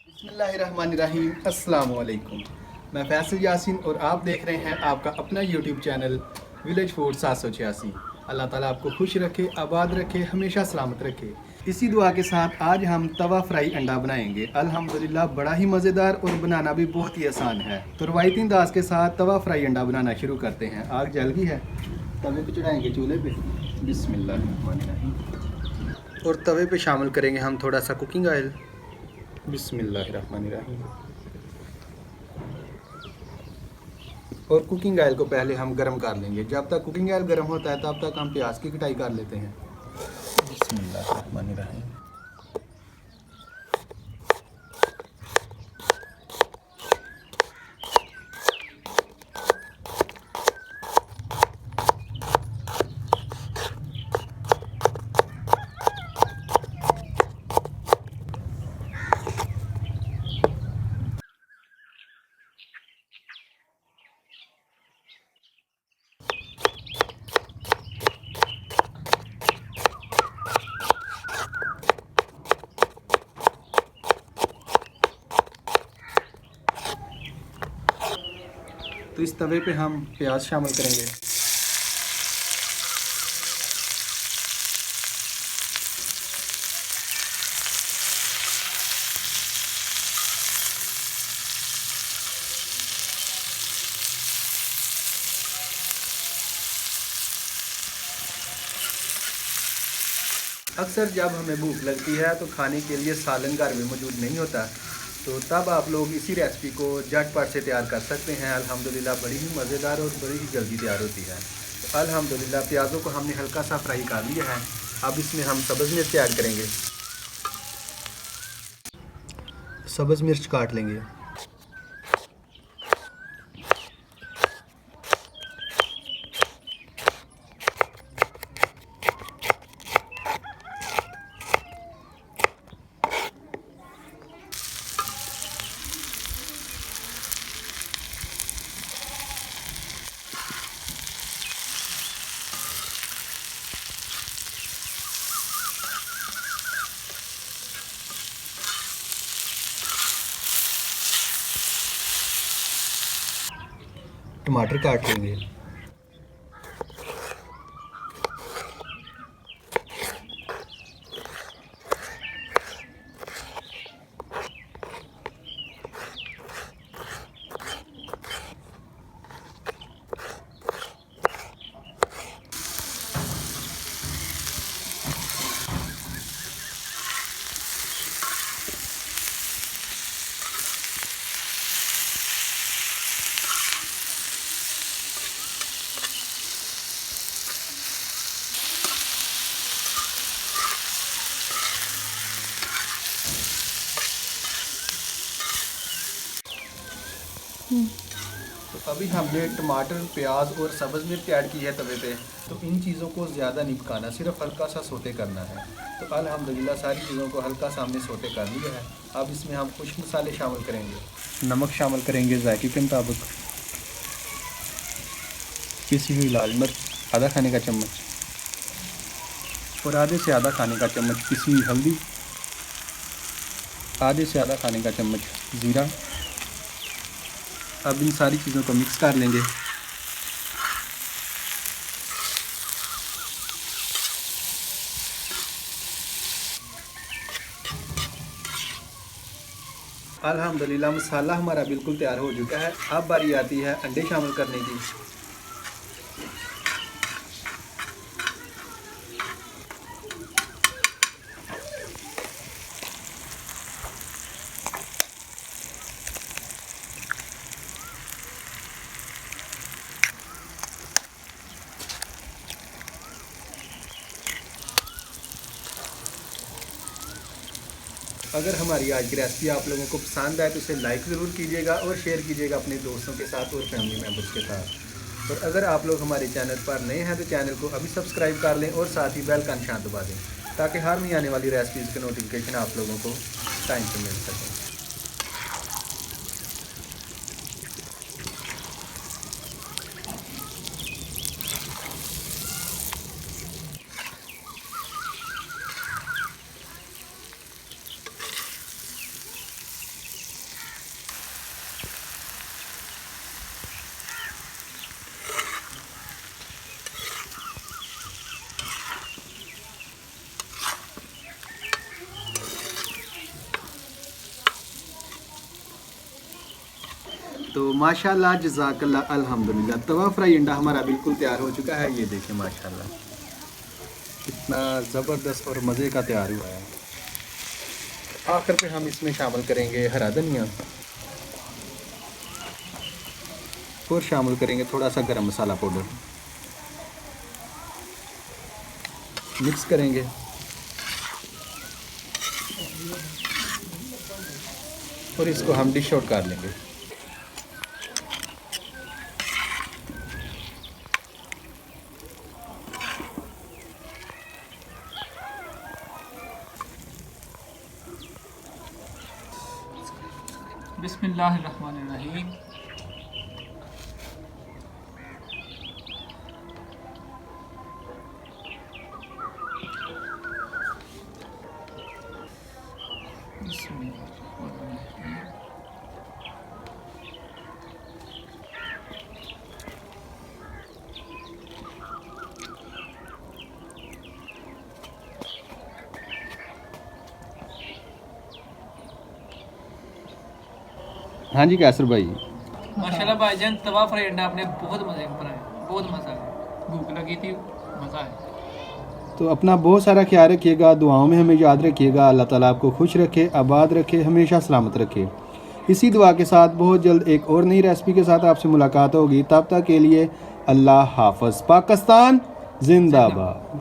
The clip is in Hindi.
बिस्मिल्लाहिर्रहमानिर्रहीम, अस्सलाम वालेकुम। मैं फैसल यासीन और आप देख रहे हैं आपका अपना यूट्यूब चैनल विलेज फूड 786। अल्लाह ताला आपको खुश रखे, आबाद रखे, हमेशा सलामत रखे। इसी दुआ के साथ आज हम तवा फ्राई अंडा बनाएंगे। अल्हम्दुलिल्लाह बड़ा ही मज़ेदार और बनाना भी बहुत ही आसान है। तो रवायती अंदाज के साथ तवा फ्राई अंडा बनाना शुरू करते हैं। आग जल गई है, तवे पे चढ़ाएंगे चूल्हे पे। बिस्मिल्लाह। और तवे पे शामिल करेंगे हम थोड़ा सा कुकिंग ऑयल। बिस्मिल्लाहिर्रहमानिर्रहीम। और कुकिंग ऑयल को पहले हम गरम कर लेंगे। जब तक कुकिंग ऑयल गरम होता है तब तक हम प्याज की कटाई कर लेते हैं। बिस्मिल्लाहिर्रहमानिर्रहीम। तो इस तवे पे हम प्याज शामिल करेंगे। अक्सर जब हमें भूख लगती है तो खाने के लिए सालन घर में मौजूद नहीं होता, तो तब आप लोग इसी रेसिपी को झटपट से तैयार कर सकते हैं। अल्हम्दुलिल्लाह बड़ी ही मज़ेदार और बड़ी ही जल्दी तैयार होती है। तो अल्हम्दुलिल्लाह प्याज़ों को हमने हल्का सा फ्राई कर लिया है। अब इसमें हम सब्ज़ मिर्च ऐड करेंगे। सब्ज़ मिर्च काट लेंगे। टमाटर काट लेंगे। तो अभी हमने टमाटर, प्याज और सब्ज़ मिर्च ऐड की है तवे पे। तो इन चीज़ों को ज़्यादा नहीं पकाना, सिर्फ हल्का सा सोते करना है। तो अल्हम्दुलिल्लाह सारी चीज़ों को हल्का सा हमने सोते कर लिया है। अब इसमें हम कुछ मसाले शामिल करेंगे। नमक शामिल करेंगे जायके के मुताबिक। पिसी हुई लाल मिर्च आधा खाने का चम्मच और आधे से आधा खाने का चम्मच पिसी हुई हल्दी, आधे से आधा खाने का चम्मच ज़ीरा। अब इन सारी चीज़ों को मिक्स कर लेंगे। अल्हम्दुलिल्लाह मसाला हमारा बिल्कुल तैयार हो चुका है। अब बारी आती है अंडे शामिल करने की। अगर हमारी आज की रेसिपी आप लोगों को पसंद आए तो इसे लाइक ज़रूर कीजिएगा और शेयर कीजिएगा अपने दोस्तों के साथ और फैमिली मेम्बर्स के साथ। और अगर आप लोग हमारे चैनल पर नए हैं तो चैनल को अभी सब्सक्राइब कर लें और साथ ही बेल का निशान दबा दें, ताकि हर नई आने वाली रेसिपीज़ के नोटिफिकेशन आप लोगों को टाइम से मिल सकें। तो माशाल्लाह जज़ाकल्लाह अल्हम्दुलिल्लाह तवा फ्राई अंडा हमारा बिल्कुल तैयार हो चुका है। ये देखें माशाल्लाह कितना ज़बरदस्त और मज़े का तैयार हुआ है। आखिर पे हम इसमें शामिल करेंगे हरा धनिया और शामिल करेंगे थोड़ा सा गरम मसाला पाउडर, मिक्स करेंगे और इसको हम डिश आउट कर लेंगे। बिस्मिल्लाहिर्रहमानिर्रहीम। हाँ जी कैसर भाई। माशाल्लाह भाईजान तवा फ्राई अंडा आपने बहुत मजे का बनाया, बहुत मजा आया, भूख लगी थी, मजा आया। तो अपना बहुत सारा ख्याल रखिएगा, दुआओं में हमें याद रखिएगा। अल्लाह ताला आपको खुश रखे, आबाद रखे, हमेशा सलामत रखे। इसी दुआ के साथ बहुत जल्द एक और नई रेसिपी के साथ आपसे मुलाकात होगी। तब तक के लिए अल्लाह हाफ़िज़। पाकिस्तान जिंदाबाद।